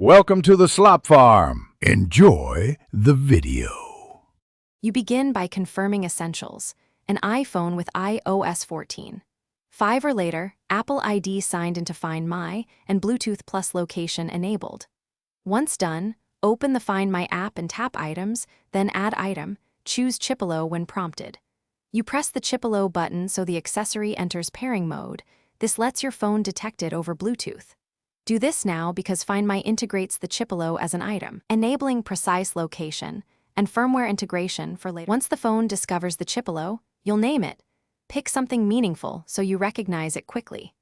Welcome to the Slop Farm. Enjoy the video. You begin by confirming essentials, an iPhone with iOS 14. 5 or later, Apple ID signed into Find My and Bluetooth Plus location enabled. Once done, open the Find My app and tap Items, then Add Item, choose Chipolo when prompted. You press the Chipolo button so the accessory enters pairing mode. This lets your phone detect it over Bluetooth. Do this now because Find My integrates the Chipolo as an item, enabling precise location and firmware integration for later. Once the phone discovers the Chipolo, you'll name it. Pick something meaningful so you recognize it quickly.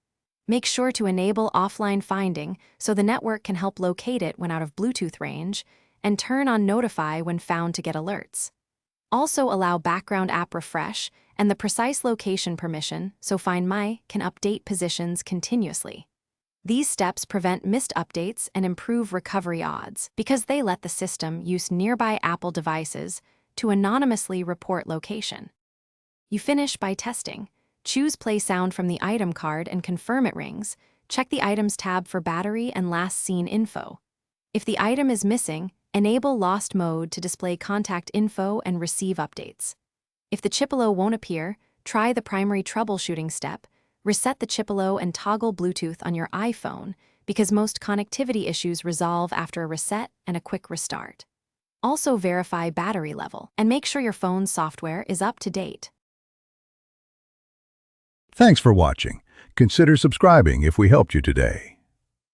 Make sure to enable offline finding so the network can help locate it when out of Bluetooth range, and turn on Notify when found to get alerts. Also allow background app refresh and the precise location permission so Find My can update positions continuously. These steps prevent missed updates and improve recovery odds because they let the system use nearby Apple devices to anonymously report location. You finish by testing. Choose Play Sound from the item card and confirm it rings. Check the Items tab for battery and last seen info. If the item is missing, enable Lost Mode to display contact info and receive updates. If the Chipolo won't appear, try the primary troubleshooting step. Reset the Chipolo and toggle Bluetooth on your iPhone because most connectivity issues resolve after a reset and a quick restart. Also verify battery level and make sure your phone's software is up to date. Thanks for watching. Consider subscribing if we helped you today.